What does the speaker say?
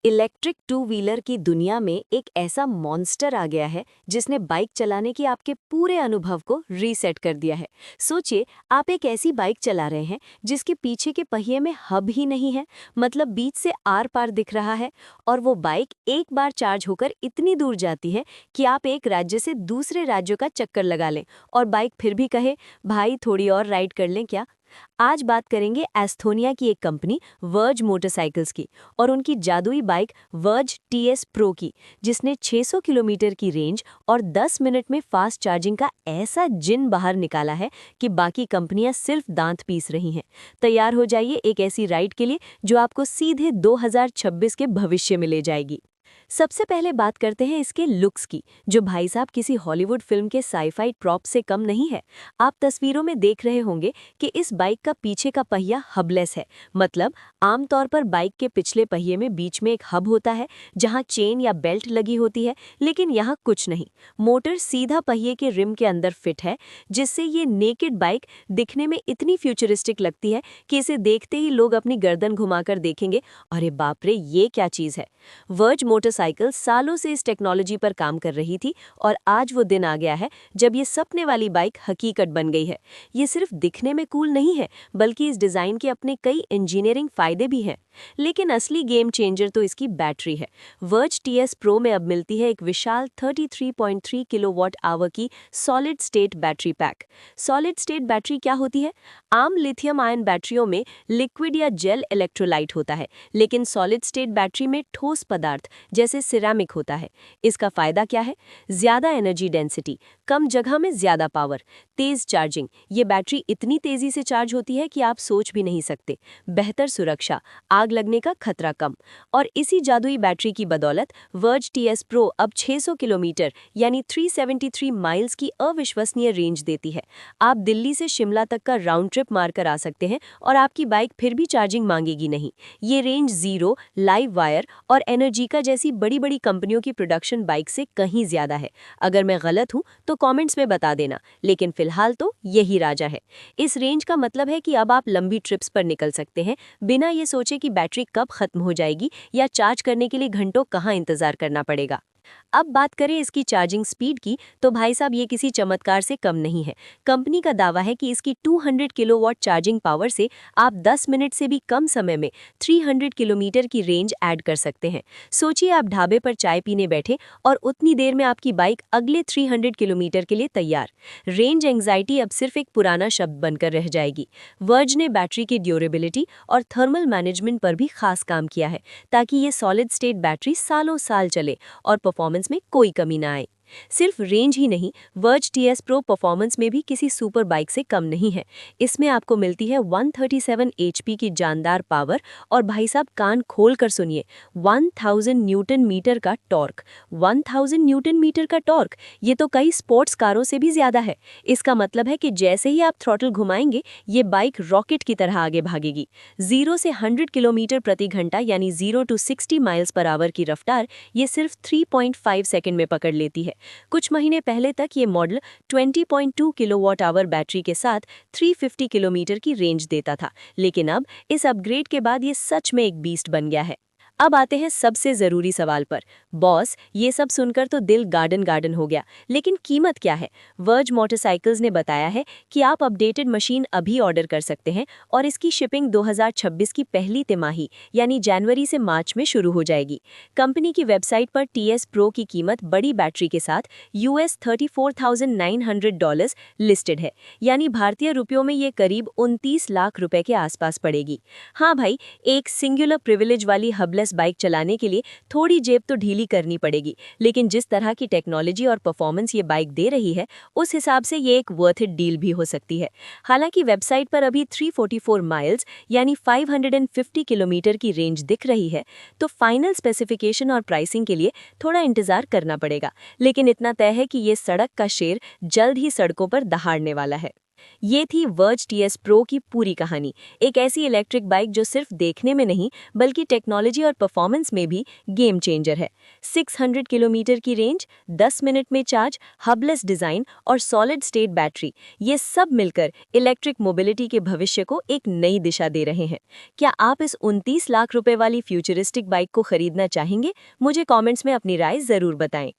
Electric two wheeler की दुनिया में एक ऐसा मॉन्स्टर आ गया है जिसने बाइक चलाने के आपके पूरे अनुभव को रीसेट कर दिया है। सोचिए, आप एक ऐसी बाइक चला रहे हैं जिसके पीछे के पहिए में हब ही नहीं है, मतलब बीच से आर पार दिख रहा है, और वो बाइक एक बार चार्ज होकर इतनी दूर जाती है कि आप एक राज्य से दूसरे राज्यों का चक्कर लगा लें और बाइक फिर भी कहे, भाई थोड़ी और राइड कर लें क्या। आज बात करेंगे एस्थोनिया की एक कंपनी वर्ज मोटरसाइकिल्स की और उनकी जादुई बाइक वर्ज टीएस प्रो की, जिसने 600 किलोमीटर की रेंज और 10 मिनट में फास्ट चार्जिंग का ऐसा जिन बाहर निकाला है कि बाकी कंपनियां सिर्फ दांत पीस रही हैं। तैयार हो जाइए एक ऐसी राइड के लिए जो आपको सीधे 2026 के भविष्य में ले जाएगी। सबसे पहले बात करते हैं इसके लुक्स की, जो भाई साहब किसी हॉलीवुड फिल्म के साईफाई प्रॉप से कम नहीं है। आप तस्वीरों में देख रहे होंगे कि इस बाइक का पीछे का पहिया हबलेस है, मतलब आमतौर पर बाइक के पिछले पहिए में बीच में एक हब होता है जहां चेन या बेल्ट लगी होती है, लेकिन यहाँ कुछ नहीं। मोटर सीधा पहिए के रिम के अंदर फिट है, जिससे ये नेकेड बाइक दिखने में इतनी फ्यूचरिस्टिक लगती है कि इसे देखते ही लोग अपनी गर्दन घुमाकर देखेंगे, अरे बाप रे, ये क्या चीज़ है। वर्ज मोटरसाइकिल सालों से इस टेक्नोलॉजी पर काम कर रही थी और आज वो दिन आ गया है जब ये सपने वाली बाइक हकीकत बन गई है। ये सिर्फ दिखने में कूल नहीं है, बल्कि इस डिज़ाइन के अपने कई इंजीनियरिंग फायदे भी हैं। लेकिन असली गेम चेंजर तो इसकी बैटरी है। वर्ज टीएस प्रो में अब मिलती है एक विशाल 33.3 किलोवाट आवर की solid state battery pack. Solid state battery क्या होती है? आम लिथियम आयन बैटरियों में लिक्विड या जेल इलेक्ट्रोलाइट होता है, लेकिन सॉलिड स्टेट बैटरी में ठोस पदार्थ जैसे सिरेमिक होता है। इसका फायदा क्या है? ज्यादा एनर्जी डेंसिटी, कम जगह में ज्यादा पावर, तेज चार्जिंग। ये बैटरी इतनी तेजी से चार्ज होती है कि आप सोच भी नहीं सकते। बेहतर सुरक्षा, आग लगने का खतरा कम। और इसी जादुई बैटरी की बदौलत वर्ज टीएस प्रो अब 600 किलोमीटर यानी 373 माइल्स की अविश्वसनीय रेंज देती है। आप दिल्ली से शिमला तक का राउंड ट्रिप मारकर आ सकते हैं और आपकी बाइक फिर भी चार्जिंग मांगेगी नहीं। ये रेंज जीरो, लाइव वायर और एनर्जीका जैसी बड़ी बड़ी कंपनियों की प्रोडक्शन बाइक से कहीं ज्यादा है। अगर मैं गलत हूं तो कमेंट्स में बता देना, लेकिन फिलहाल तो यही राजा है। इस रेंज का मतलब है कि अब आप लंबी ट्रिप्स पर निकल सकते हैं बिना ये सोचे कि बैटरी कब खत्म हो जाएगी या चार्ज करने के लिए घंटों कहाँ इंतजार करना पड़ेगा। अब बात करें इसकी चार्जिंग स्पीड की, तो भाई साहब ये किसी चमत्कार से कम नहीं है। कंपनी का दावा है कि इसकी 200 किलोवाट चार्जिंग पावर से आप 10 मिनट से भी कम समय में 300 किलोमीटर की रेंज ऐड कर सकते हैं। सोचिए, आप ढाबे पर चाय पीने बैठे और उतनी देर में आपकी बाइक अगले 300 किलोमीटर के लिए तैयार। रेंज एंग्जाइटी अब सिर्फ एक पुराना शब्द बनकर रह जाएगी। वर्ज ने बैटरी की ड्यूरेबिलिटी और थर्मल मैनेजमेंट पर भी खास काम किया है, ताकि ये सॉलिड स्टेट बैटरी सालों साल चले और परफॉर्मेंस में कोई कमी ना आए। सिर्फ रेंज ही नहीं, वर्ज टीएस प्रो परफॉर्मेंस में भी किसी सुपर बाइक से कम नहीं है। इसमें आपको मिलती है 137 एचपी की जानदार पावर और भाई साहब कान खोल कर सुनिए, 1000 न्यूटन मीटर का टॉर्क। 1000 न्यूटन मीटर का टॉर्क, ये तो कई स्पोर्ट्स कारों से भी ज्यादा है। इसका मतलब है कि जैसे ही आप थ्रॉटल घुमाएंगे, ये बाइक रॉकेट की तरह आगे भागेगी। 0 से 100 किलोमीटर प्रति घंटा यानी 0 to 60 माइल्स पर आवर की रफ्तार ये सिर्फ 3.5 सेकंड में पकड़ लेती है। कुछ महीने पहले तक ये मॉडल 20.2 किलोवाट आवर बैटरी के साथ 350 किलोमीटर की रेंज देता था, लेकिन अब इस अपग्रेड के बाद ये सच में एक बीस्ट बन गया है। अब आते हैं सबसे ज़रूरी सवाल पर। बॉस, ये सब सुनकर तो दिल गार्डन गार्डन हो गया, लेकिन कीमत क्या है? वर्ज मोटरसाइकिल्स ने बताया है कि आप अपडेटेड मशीन अभी ऑर्डर कर सकते हैं और इसकी शिपिंग 2026 की पहली तिमाही यानी जनवरी से मार्च में शुरू हो जाएगी। कंपनी की वेबसाइट पर टीएस प्रो की कीमत बड़ी बैटरी के साथ $34,900 लिस्टेड है, यानी भारतीय रुपयों में ये करीब 29 लाख रुपए के आसपास पड़ेगी। हाँ भाई, एक सिंगुलर प्रिविलेज वाली हबलेस बाइक चलाने के लिए थोड़ी जेब तो ढीली करनी पड़ेगी, लेकिन जिस तरह की टेक्नोलॉजी और परफॉर्मेंस ये बाइक दे रही है, उस हिसाब से ये एक वर्थ इट डील भी हो सकती है। हालांकि वेबसाइट पर अभी 344 माइल्स यानी 550 किलोमीटर की रेंज दिख रही है, तो फाइनल स्पेसिफिकेशन और प्राइसिंग के लिए थोड़ा इंतजार करना पड़ेगा। लेकिन इतना तय है कि ये सड़क का शेर जल्द ही सड़कों पर दहाड़ने वाला है। ये थी वर्ज TS Pro की पूरी कहानी। एक ऐसी इलेक्ट्रिक बाइक जो सिर्फ देखने में नहीं बल्कि टेक्नोलॉजी और परफॉर्मेंस में भी गेम चेंजर है। 600 किलोमीटर की रेंज, 10 मिनट में चार्ज, हबलेस डिजाइन और सॉलिड स्टेट बैटरी, ये सब मिलकर इलेक्ट्रिक मोबिलिटी के भविष्य को एक नई दिशा दे रहे हैं। क्या आप इस 29 लाख रुपए वाली फ्यूचरिस्टिक बाइक को खरीदना चाहेंगे? मुझे कमेंट्स में अपनी राय जरूर बताएं।